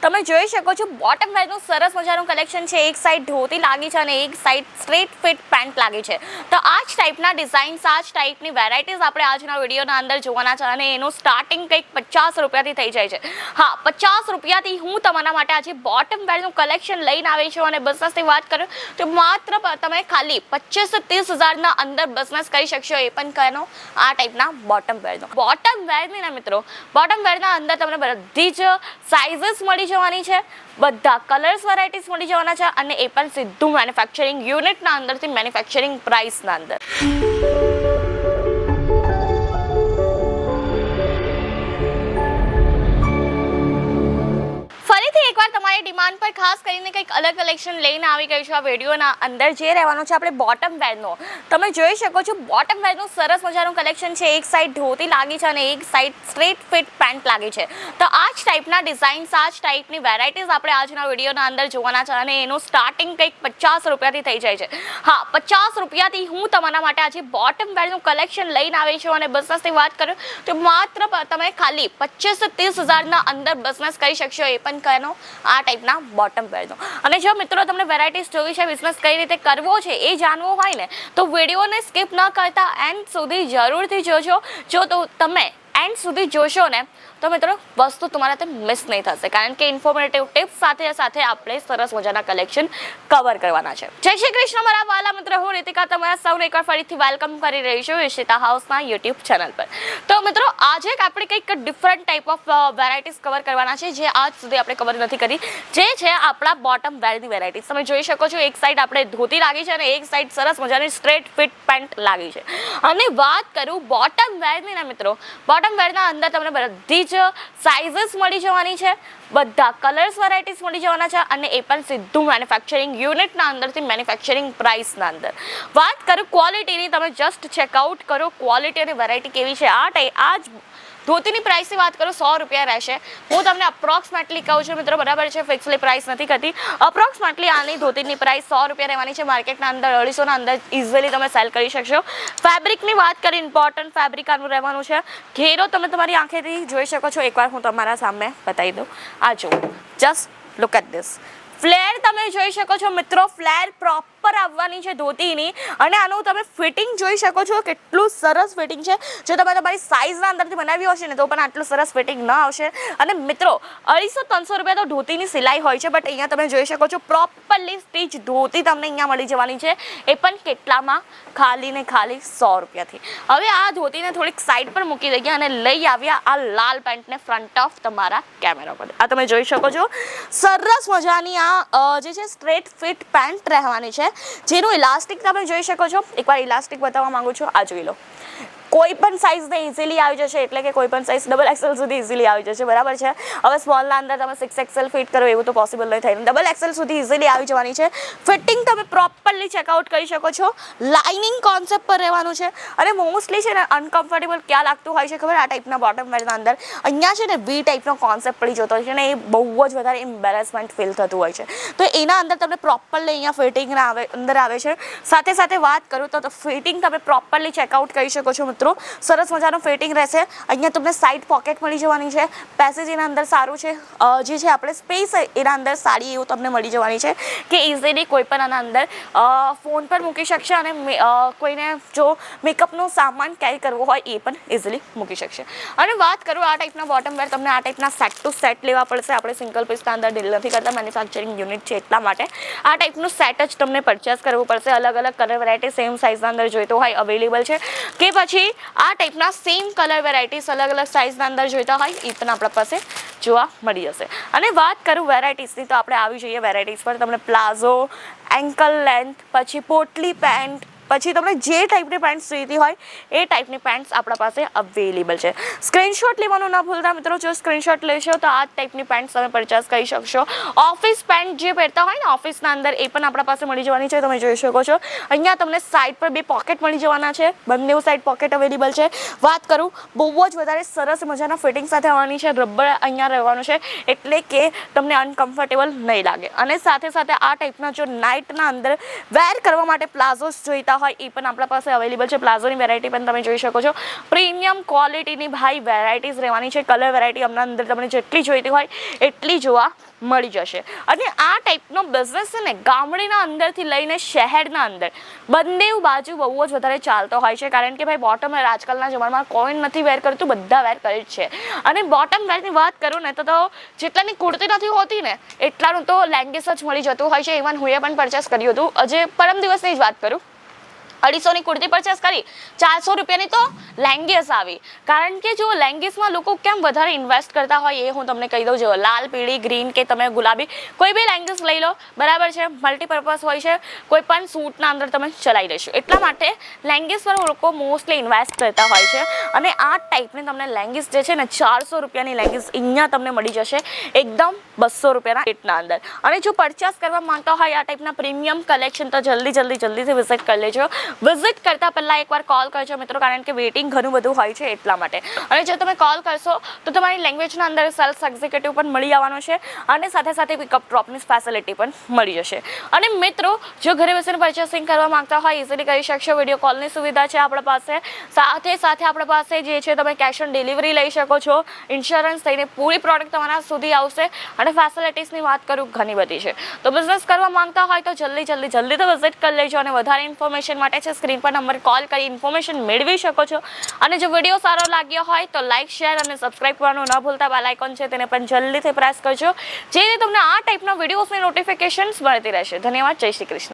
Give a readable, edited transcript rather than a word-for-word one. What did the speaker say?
તમે જોઈ શકો છો બોટમ વેરનું સરસ મજાનું કલેક્શન છે. એક સાઈડ ધોતી લાગી છે અને એક સાઈડ સ્ટ્રેટ ફિટ પેન્ટ લાગી છે. તો આ જ ટાઈપના ડિઝાઇન્સ, આ જ ટાઈપની વેરાયટીઝ આપણે આજના વિડીયોના અંદર જોવાના છે અને એનું સ્ટાર્ટિંગ કંઈક 50 રૂપિયાથી થઈ જાય છે. હા, 50 રૂપિયાથી હું તમારા માટે આજે બોટમ વેરનું કલેક્શન લઈને આવી છું અને બિઝનેસની વાત કરું તો માત્ર તમે ખાલી 25 થી 30 હજારના અંદર બિઝનેસ કરી શકશો. એ પણ કહેનો આ ટાઈપના બોટમ વેરનો. બોટમ વેરની ના મિત્રો, બોટમ વેરના અંદર તમને બધી જ સાઇઝીસ મળી જવાની છે, બધા કલર્સ વેરાયટીઝ મળી જવાના છે અને એ પણ સીધું મેન્યુફેક્ચરિંગ યુનિટના અંદરથી મેન્યુફેક્ચરિંગ પ્રાઇસના અંદર. ફરીથી એકવાર તમારી ડિમાન્ડ પર ખાસ કરીને કંઈક અલગ કલેક્શન લઈને આવી ગઈ છું આ વિડીયોના અંદર. જે રહેવાનું છે આપણે બોટમ વેરનો. તમે જોઈ શકો છો બોટમ વેરનું સરસ મજાનું કલેક્શન છે. એક સાઈડ ધોતી લાગી છે અને એક સાઈડ સ્ટ્રેટ ફિટ પેન્ટ લાગી છે. તો આ જ ટાઈપના ડિઝાઇન્સ, આ જ ટાઈપની વેરાયટીઝ આપણે આજના વિડીયોના અંદર જોવાના છે અને એનું સ્ટાર્ટિંગ કંઈક 50 રૂપિયાથી થઈ જાય છે. હા, 50 રૂપિયાથી હું તમારા માટે આજે બોટમ વેરનું કલેક્શન લઈને આવી છું અને બિઝનેસની વાત કરું તો માત્ર તમે ખાલી 25 થી 30 હજારના અંદર બિઝનેસ કરી શકશો. એ પણ કહેનો આ ટાઈપના બોટમ વેરનો. અને જો મિત્રો તમને વેરાયટીઝ જોવી છે, બિઝનેસ કઈ રીતે કરવો છે એ જાણવું હોય ને તો વિડીયોને સ્કીપ ન કરતા એન્ડ સુધી જરૂરથી જોજો. જો તો તમે એન્ડ સુધી જોશો ને તો મિત્રો વસ્તુ તમારાથી મિસ નહીં થશે, કારણ કે ઇન્ફોર્મેટિવ ટિપ્સ સાથે સાથે આપણે સરસ મજાના કલેક્શન કવર કરવાના છે. જય શ્રી કૃષ્ણ મારા વાલા મિત્રો, હું રીતિકા તમારા સૌને એકવાર ફરીથી વેલકમ કરી રહી છું ઈશિતા હાઉસના યુટ્યુબ ચેનલ પર. તો મિત્રો આજે આપણે કંઈક different type of varieties cover કરવાના છે જે આજ સુધી આપણે કવર નથી કરી, જે છે આપણા બોટમ વેરની વેરાયટીઝ. તમે જોઈ શકો છો એક સાઈડ આપણે ધોતી લાગી છે અને એક સાઈડ સરસ મજાની સ્ટ્રેટ ફિટ પેન્ટ લાગી છે. અને વાત કરું બોટમ વેરની ના મિત્રો, બોટમ વેરના અંદર તમને બધી જ સાઇઝીસ મળી જવાની છે, બધા કલર્સ વેરાયટીઝ મળી જવાના છે અને એ પણ સીધું મેન્યુફેક્ચરિંગ યુનિટના અંદરથી મેન્યુફેક્ચરિંગ પ્રાઇસના અંદર. વાત કરું ક્વોલિટીની, તમે જસ્ટ ચેકઆઉટ કરો ક્વોલિટી અને વેરાયટી કેવી છે. આ જ ધોતીની પ્રાઇસની વાત કરું 100 રૂપિયા રહેશે. હું તમને અપ્રોક્સિમેટલી કહું છું મિત્રો, બરાબર છે, ફિક્સલી પ્રાઇસ નથી કરતી. અપ્રોક્સિમેટલી આની ધોતીની પ્રાઇસ 100 રૂપિયા રહેવાની છે. માર્કેટના અંદર 250ના અંદર ઇઝીલી તમે સેલ કરી શકશો. ફેબ્રિકની વાત કરી, ઇમ્પોર્ટન્ટ ફેબ્રિક આનું રહેવાનું છે. ઘેરો તમે તમારી આંખેથી જોઈ શકો છો. એકવાર હું તમારા સામે બતાવી દઉં. આ જુઓ, just look at this. Flare તમે જોઈ શકો છો મિત્રો, ફ્લેર પ્રોપર આવવાની છે ધોતીની. અને આનું તમે ફિટિંગ જોઈ શકો છો, કેટલું સરસ ફિટિંગ છે. જો તમે તમારી સાઇઝના અંદરથી બનાવી હશે ને તો પણ આટલું સરસ ફિટિંગ ન આવશે. અને મિત્રો 250-300 રૂપિયા તો ધોતીની સિલાઈ હોય છે, બટ અહીંયા તમે જોઈ શકો છો પ્રોપરલી સ્ટીચ ધોતી તમને અહીંયા મળી જવાની છે. એ પણ કેટલામાં? ખાલી ને ખાલી 100 રૂપિયાથી. હવે આ ધોતીને થોડીક સાઈડ પર મૂકી દઈએ અને લઈ આવ્યા આ લાલ પેન્ટને ફ્રન્ટ ઓફ તમારા કેમેરા પર. આ તમે જોઈ શકો છો સરસ મજાની જે છે સ્ટ્રેટ ફિટ પેન્ટ રહેવાની છે, જેનું ઇલાસ્ટિક તમે જોઈ શકો છો. એકવાર ઇલાસ્ટિક બતાવવા માંગુ છું. આ જોઈ લો. કોઈ પણ સાઇઝને ઇઝીલી આવી જશે, એટલે કે કોઈ પણ સાઇઝ XXL સુધી ઇઝીલી આવી જશે, બરાબર છે. હવે સ્મોલના અંદર તમે 6XL ફિટ કરો એવું તો પોસિબલ નહીં થાય. XXL સુધી ઇઝીલી આવી જવાની છે. ફિટિંગ તમે પ્રોપરલી ચેકઆઉટ કરી શકો છો. લાઇનિંગ કોન્સેપ્ટ પર રહેવાનું છે અને મોસ્ટલી છે ને અનકમ્ફર્ટેબલ ક્યાં લાગતું હોય છે ખબર? આ ટાઈપના બોટમ વેરના અંદર અહીંયા છે ને વી ટાઈપનો કોન્સેપ્ટ પડી જતો હોય છે ને એ બહુ જ વધારે એમ્બેરેસમેન્ટ ફીલ થતું હોય છે. તો એના અંદર તમને પ્રોપરલી અહીંયા ફિટિંગના અંદર આવે છે. સાથે સાથે વાત કરું તો ફિટિંગ તમે પ્રોપરલી ચેકઆઉટ કરી શકો છો. સરસ મજાનું ફિટિંગ રહેશે. અહીંયા તમને સાઈડ પોકેટ મળી જવાની છે. પેસેજ એના અંદર સારું છે, જે છે આપણે સ્પેસ એના અંદર સારી એવું તમને મળી જવાની છે કે ઇઝીલી કોઈ પણ આના અંદર ફોન પર મૂકી શકશે અને કોઈને જો મેકઅપનો સામાન કેરી કરવો હોય એ પણ ઇઝીલી મૂકી શકશે. અને વાત કરું આ ટાઈપના બોટમ વેર, તમને આ ટાઈપના સેટ ટુ સેટ લેવા પડશે. આપણે સિંગલ પીસના અંદર ડીલ નથી કરતા, મેન્યુફેક્ચરિંગ યુનિટ છે એટલા માટે આ ટાઈપનું સેટ જ તમને પરચેસ કરવું પડશે. અલગ અલગ કલર વેરાયટી સેમ સાઇઝના અંદર જોઈતો હોય અવેલેબલ છે, કે પછી આ ટાઈપના સેમ કલર વેરાયટીઝ અલગ અલગ સાઇઝના અંદર જોઈતા હોય એ પણ આપણા પાસે જોવા મળી જશે. અને વાત કરું વેરાયટીઝની તો આપણે આવી જઈએ વેરાયટીઝ પર. તમને પ્લાઝો, એન્કલ લેન્થ, પછી પોટલી પેન્ટ, પછી તમને જે ટાઈપની પેન્ટ્સ જોઈતી હોય એ ટાઈપની પેન્ટ્સ આપણા પાસે અવેલેબલ છે. સ્ક્રીનશોટ લેવાનું ના ભૂલતા મિત્રો. જો સ્ક્રીનશોટ લેશો તો આ ટાઈપની પેન્ટ્સ તમે પરચેસ કરી શકશો. ઓફિસ પેન્ટ જે પહેરતા હોય ને ઓફિસના અંદર એ પણ આપણા પાસે મળી જવાની છે. તમે જોઈ શકો છો અહીંયા તમને સાઈડ પર 2 પોકેટ મળી જવાના છે. બંને સાઈડ પોકેટ અવેલેબલ છે. વાત કરું બહુ જ વધારે સરસ મજાના ફિટિંગ સાથે આવવાની છે. રબર અહીંયા રહેવાનું છે એટલે કે તમને અનકમ્ફર્ટેબલ નહીં લાગે. અને સાથે સાથે આ ટાઈપના જો નાઇટના અંદર વેર કરવા માટે પ્લાઝોસ જોઈતા હોય એ પણ આપણા પાસે અવેલેબલ છે. પ્લાઝોની વેરાયટી પણ તમે જોઈ શકો છો. પ્રીમિયમ ક્વોલિટીની ભાઈ વેરાયટીઝ રહેવાની છે. કલર વેરાયટી હમણાં અંદર તમને જેટલી જોઈતી હોય એટલી જોવા મળી જશે. અને આ ટાઈપનો બિઝનેસ છે ને ગામડીના અંદરથી લઈને શહેરના અંદર બંને બાજુ બહુ જ વધારે ચાલતો હોય છે. કારણ કે ભાઈ બોટમ વેર આજકાલના જમાનામાં કોઈ નથી વેર કરતું, બધા વેર કરે જ છે. અને બોટમ વેરની વાત કરું ને તો જેટલાની કુર્તી નથી હોતી ને એટલાનું તો લેંગીસ જ મળી જતું હોય છે. ઇવન હું પણ પરચેસ કર્યું હતું. આજે પરમ દિવસની જ વાત કરું, 250ની કુર્તી પરચેસ કરી, 400 રૂપિયાની તો લેંગીસ આવી. કારણ કે જો લેંગીસમાં લોકો કેમ વધારે ઇન્વેસ્ટ કરતા હોય એ હું તમને કહી દઉં. જો લાલ, પીળી, ગ્રીન કે તમે ગુલાબી કોઈ બી લેંગીસ લઈ લો, બરાબર છે, મલ્ટીપર્પઝ હોય છે, કોઈ પણ સૂટના અંદર તમે ચલાવી લેશો. એટલા માટે લેંગીસ પર લોકો મોસ્ટલી ઇન્વેસ્ટ કરતા હોય છે. અને આ ટાઈપની તમને લેંગીસ જે છે ને 400 રૂપિયાની લેંગીસ અહીંયા તમને મળી જશે એકદમ 200 રૂપિયાના રેટના અંદર. અને જો પરચેસ કરવા માંગતા હોય આ ટાઈપના પ્રીમિયમ કલેક્શન તો જલ્દીથી વિઝિટ કરી લેજો. વિઝિટ કરતાં પહેલાં એકવાર કોલ કરજો મિત્રો, કારણ કે વેઇટિંગ ઘણું બધું હોય છે એટલા માટે. અને જો તમે કોલ કરશો તો તમારી લેંગ્વેજના અંદર સેલ્સ એક્ઝિક્યુટિવ પણ મળી આવવાનો છે અને સાથે પિકઅપ ડ્રોપની ફેસિલિટી પણ મળી જશે. અને મિત્રો જો ઘરે બેસીને પરચેસિંગ કરવા માંગતા હોય ઇઝીલી કરી શકશો. વિડીયો કોલની સુવિધા છે આપણા પાસે. સાથે આપણા પાસે જે છે તમે કેશ ઓન ડિલિવરી લઈ શકો છો. ઇન્સ્યોરન્સ થઈને પૂરી પ્રોડક્ટ તમારા સુધી આવશે. અને ફેસિલિટીઝની વાત કરું ઘણી બધી છે. તો બિઝનેસ કરવા માંગતા હોય તો જલ્દી તો વિઝિટ કરી લેજો. અને વધારે ઇન્ફોર્મેશન માટે છે સ્ક્રીન પર નંબર કોલ કરી ઇન્ફોર્મેશન મેળવી શકો છો. અને જો વિડીયો સારો લાગ્યો હોય તો લાઇક, શેર અને સબસ્ક્રાઇબ કરવાનું ન ભૂલતા. બેલ આઇકોન છે તેને પણ જલ્દીથી પ્રેસ કરજો, જેથી તમને આ ટાઈપના વિડીયોઝની નોટિફિકેશન્સ મળતી રહેશે. ધન્યવાદ. જય શ્રી કૃષ્ણ.